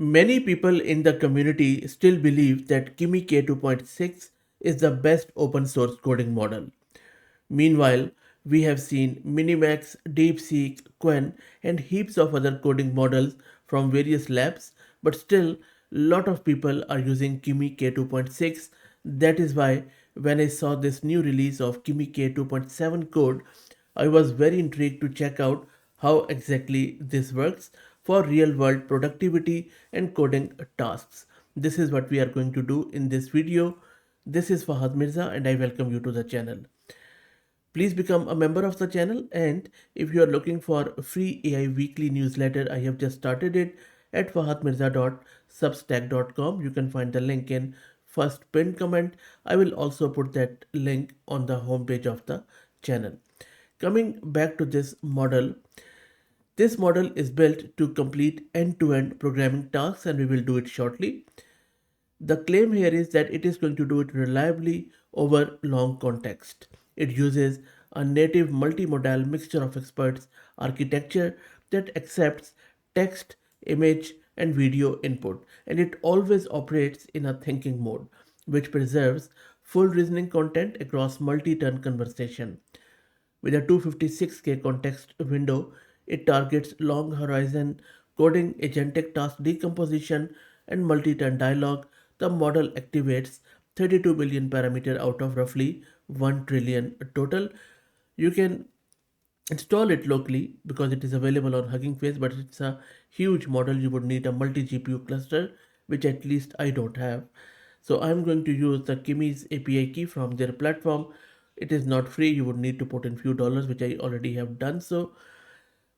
Many people in the community still believe that Kimi K2.6 is the best open source coding model. Meanwhile, we have seen Minimax, DeepSeek, Quen, and heaps of other coding models from various labs, but still, lot of people are using Kimi K2.6. That is why when I saw this new release of Kimi K2.7 Code, I was very intrigued to check out how exactly this works for real world productivity and coding tasks. This is what we are going to do in this video. This is Fahad Mirza and I welcome you to the channel. Please become a member of the channel, and if you are looking for a free AI weekly newsletter, I have just started it at fahadmirza.substack.com. You can find the link in first pinned comment. I will also put that link on the homepage of the channel. Coming back to this model is built to complete end-to-end programming tasks, and we will do it shortly. The claim here is that it is going to do it reliably over long context. It uses a native multimodal mixture of experts architecture that accepts text, image, and video input, and it always operates in a thinking mode, which preserves full reasoning content across multi-turn conversation. With a 256K context window, it targets long horizon coding, agentic task decomposition, and multi-turn dialogue. The model activates 32 billion parameter out of roughly 1 trillion total. You can install it locally because it is available on Hugging Face, but it's a huge model. You would need a multi GPU cluster, which at least I don't have. So I'm going to use the Kimi's API key from their platform. It is not free. You would need to put in few dollars, which I already have done. So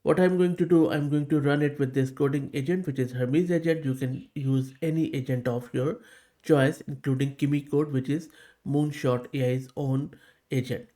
what I'm going to do, I'm going to run it with this coding agent, which is Hermes agent. You can use any agent of your choice, including Kimi Code, which is Moonshot AI's own agent.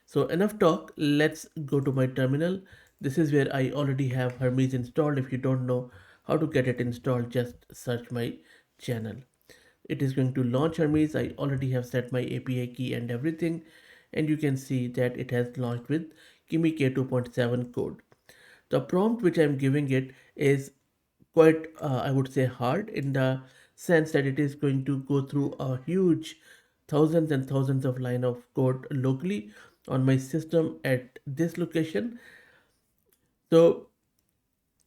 So enough talk, let's go to my terminal. This is where I already have Hermes installed. If you don't know how to get it installed, just search my channel. It is going to launch Hermes. I already have set my API key and everything, and you can see that it has launched with Kimi K2.7 code. The prompt which I'm giving it is quite, I would say, hard in the sense that it is going to go through a huge thousands and thousands of line of code locally on my system at this location. So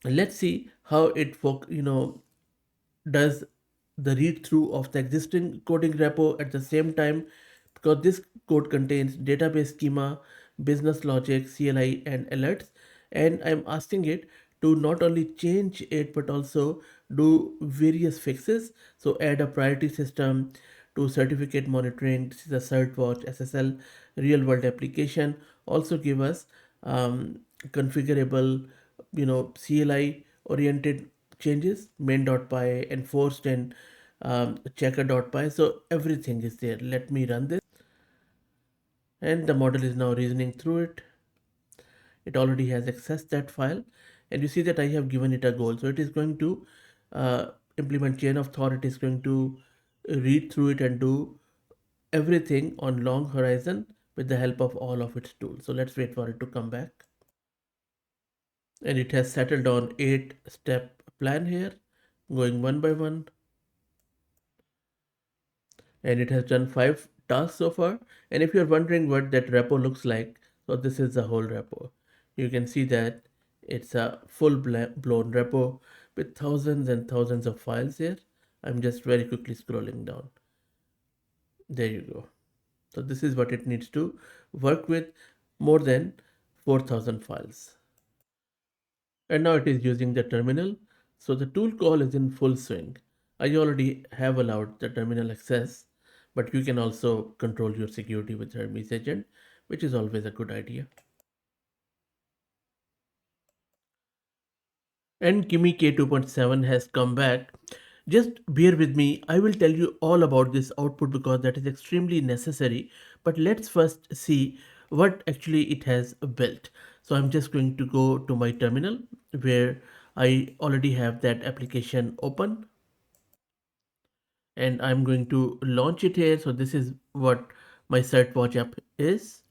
let's see how it does the read through of the existing coding repo at the same time, because this code contains database schema, business logic, CLI, and alerts. And I'm asking it to not only change it but also do various fixes. So add a priority system to certificate monitoring. This is a CertWatch SSL real world application. Also give us configurable, CLI oriented changes, main.py, enforced, and checker.py. So everything is there. Let me run this, and the model is now reasoning through it. It already has accessed that file, and you see that I have given it a goal. So it is going to implement chain of thought. It is going to read through it and do everything on long horizon with the help of all of its tools. So let's wait for it to come back. And it has settled on 8-step plan here, going one by one, and it has done 5 tasks so far. And if you're wondering what that repo looks like, so this is the whole repo. You can see that it's a full blown repo with thousands and thousands of files here. I'm just very quickly scrolling down. There you go. So this is what it needs to work with, more than 4,000 files. And now it is using the terminal. So the tool call is in full swing. I already have allowed the terminal access, but you can also control your security with Hermes agent, which is always a good idea. And Kimi K2.7 has come back. Just bear with me. I will tell you all about this output because that is extremely necessary. But let's first see what actually it has built. So I'm just going to go to my terminal where I already have that application open, and I'm going to launch it here. So this is what my CertWatch app is,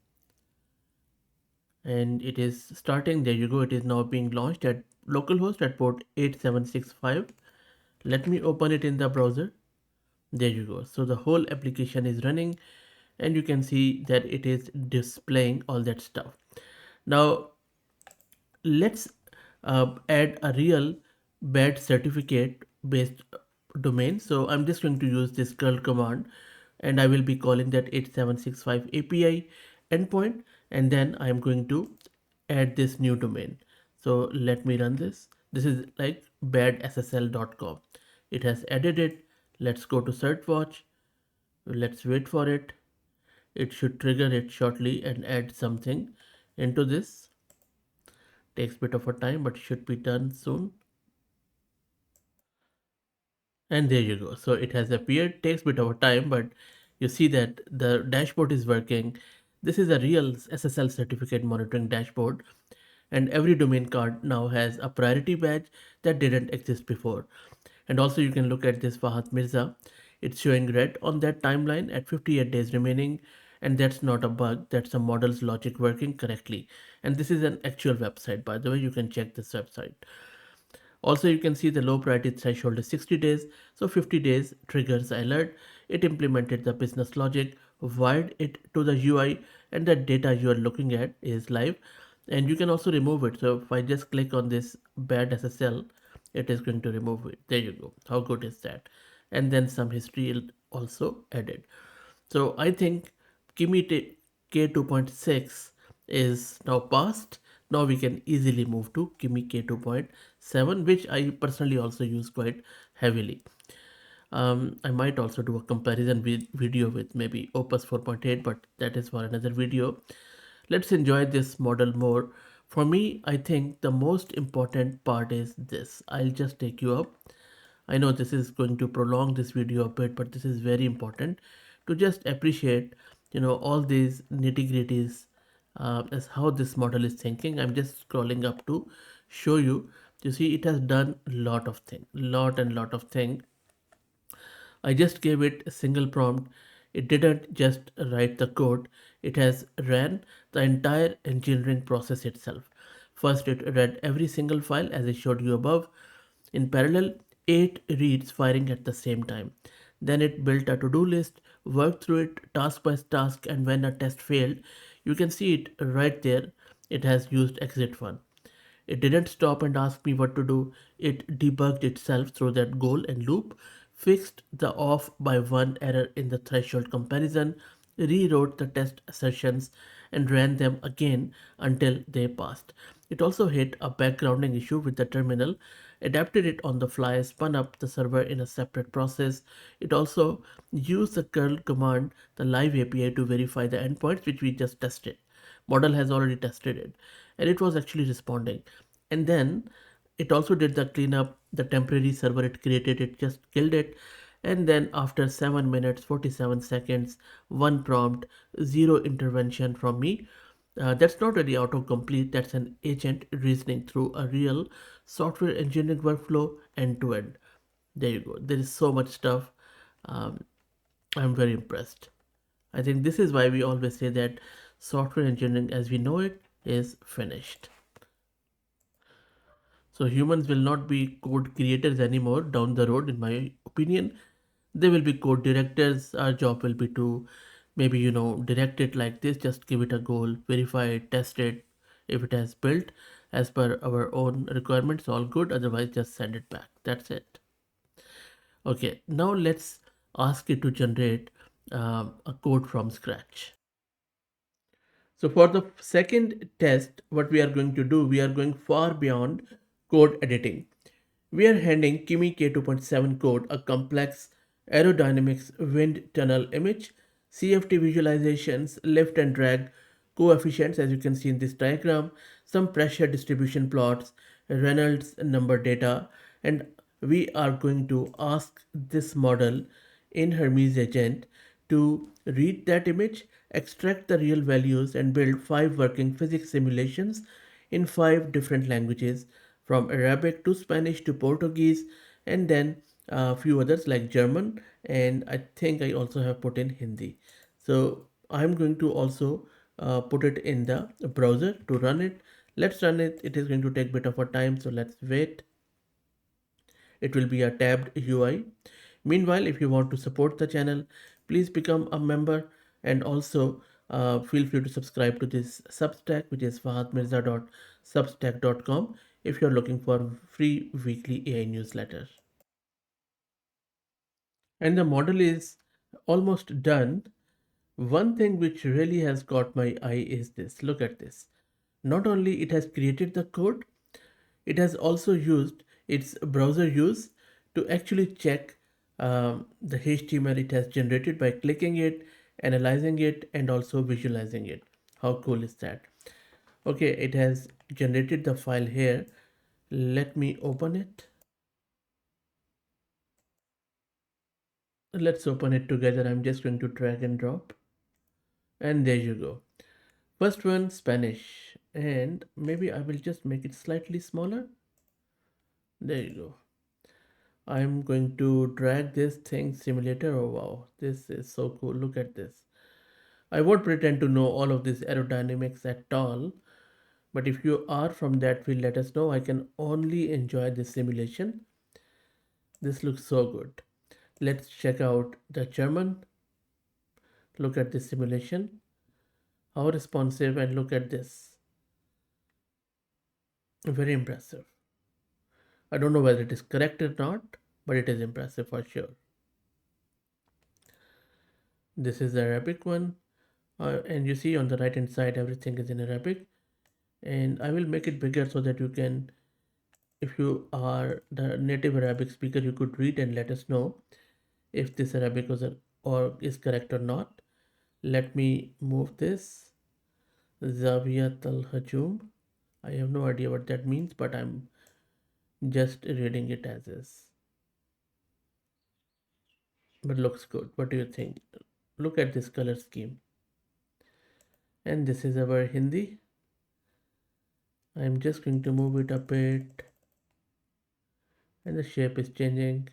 and it is starting. There you go. It is now being launched at localhost at port 8765. Let me open it in the browser. There you go. So the whole application is running and you can see that it is displaying all that stuff. Now let's add a real bad certificate based domain. So I'm just going to use this curl command and I will be calling that 8765 API endpoint, and then I'm going to add this new domain. So let me run this. This is like badssl.com. It has added it. Let's go to search watch. Let's wait for it. It should trigger it shortly and add something into this. Takes a bit of a time, but should be done soon. And there you go. So it has appeared. Takes a bit of a time, but you see that the dashboard is working. This is a real SSL certificate monitoring dashboard, and every domain card now has a priority badge that didn't exist before. And also you can look at this Fahad Mirza. It's showing red on that timeline at 58 days remaining, and that's not a bug, that's a model's logic working correctly. And this is an actual website, by the way. You can check this website. Also, you can see the low priority threshold is 60 days, so 50 days triggers the alert. It implemented the business logic, wired it to the UI, and the data you are looking at is live. And you can also remove it. So if I just click on this bad SSL, it is going to remove it. There you go. How good is that? And then some history also added. So I think Kimi K2.6 is now passed. Now we can easily move to Kimi K2.7, which I personally also use quite heavily. I might also do a comparison video with maybe Opus 4.8, but that is for another video. Let's enjoy this model more. For me, I think the most important part is this. I'll just take you up. I know this is going to prolong this video a bit, but this is very important to just appreciate, all these nitty gritties as how this model is thinking. I'm just scrolling up to show you. You see, it has done a lot of thing, lot of thing. I just gave it a single prompt. It didn't just write the code, it has ran the entire engineering process itself. First, it read every single file as I showed you above. In parallel, 8 reads firing at the same time. Then it built a to-do list, worked through it task by task, and when a test failed, you can see it right there. It has used exit 1. It didn't stop and ask me what to do. It debugged itself through that goal and loop, fixed the off by one error in the threshold comparison, rewrote the test assertions, and ran them again until they passed. It also hit a backgrounding issue with the terminal, adapted it on the fly, spun up the server in a separate process. It also used the curl command, the live API, to verify the endpoints which we just tested. Model has already tested it and it was actually responding. And then it also did the cleanup. The temporary server it created, it just killed it. And then after 7 minutes 47 seconds, one prompt, zero intervention from me. That's not really autocomplete, that's an agent reasoning through a real software engineering workflow end to end. There you go. There is so much stuff. um, I'm very impressed. I think this is why we always say that software engineering as we know it is finished. So humans will not be code creators anymore down the road, in my opinion. They will be code directors. Our job will be to maybe, direct it like this, just give it a goal, verify it, test it. If it has built as per our own requirements, all good. Otherwise, just send it back. That's it. Okay, now let's ask it to generate a code from scratch. So for the second test, what we are going to do, we are going far beyond code editing. We are handing Kimi K2.7 Code a complex aerodynamics wind tunnel image, CFT visualizations, lift and drag coefficients as you can see in this diagram, some pressure distribution plots, Reynolds number data, and we are going to ask this model in Hermes agent to read that image, extract the real values, and build 5 working physics simulations in 5 different languages from Arabic to Spanish to Portuguese, and then a few others like German, and I think I also have put in Hindi. So I'm going to also put it in the browser to run it. Let's run it. It is going to take a bit of a time, so let's wait. it will be a tabbed UI. Meanwhile, if you want to support the channel, please become a member, and also feel free to subscribe to this Substack, which is fahadmirza.substack.com, if you're looking for free weekly AI newsletter. And the model is almost done. One thing which really has caught my eye is this. Look at this. Not only it has created the code, it has also used its browser use to actually check the HTML it has generated by clicking it, analyzing it, and also visualizing it. How cool is that? Okay, it has generated the file here. Let me open it. Let's open it together. I'm just going to drag and drop. And there you go. First one, Spanish. And maybe I will just make it slightly smaller. There you go. I'm going to drag this thing simulator. Oh wow, this is so cool. Look at this. I won't pretend to know all of this aerodynamics at all, but if you are from that field, let us know. I can only enjoy this simulation. This looks so good. Let's check out the German. Look at this simulation. How responsive, and look at this. Very impressive. I don't know whether it is correct or not, but it is impressive for sure. This is the Arabic one. And you see on the right hand side everything is in Arabic, and I will make it bigger so that you can, if you are the native Arabic speaker, you could read and let us know if this Arabic was or is correct or not. Let me move this. Zawiyat al Hajum. I have no idea what that means, but I'm just reading it as is. But looks good. What do you think? Look at this color scheme. And this is our Hindi. I'm just going to move it a bit, and the shape is changing.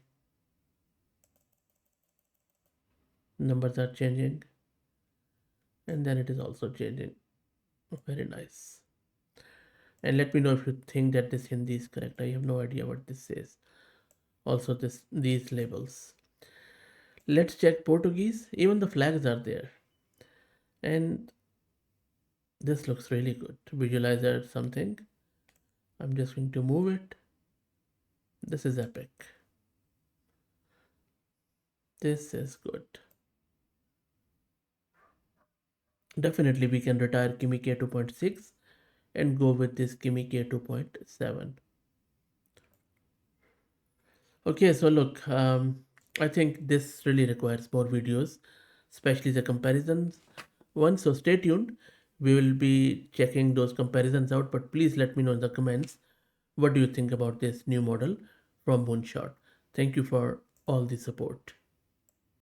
Numbers are changing, and then it is also changing. Very nice. And let me know if you think that this Hindi is correct. I have no idea what this says. Also, these labels. Let's check Portuguese. Even the flags are there, and this looks really good. Visualizer something. I'm just going to move it. This is epic. This is good. Definitely, we can retire Kimi K2.6 and go with this Kimi K2.7. Okay, so look, I think this really requires more videos, especially the comparisons one. So stay tuned. We will be checking those comparisons out, but please let me know in the comments what do you think about this new model from Moonshot. Thank you for all the support.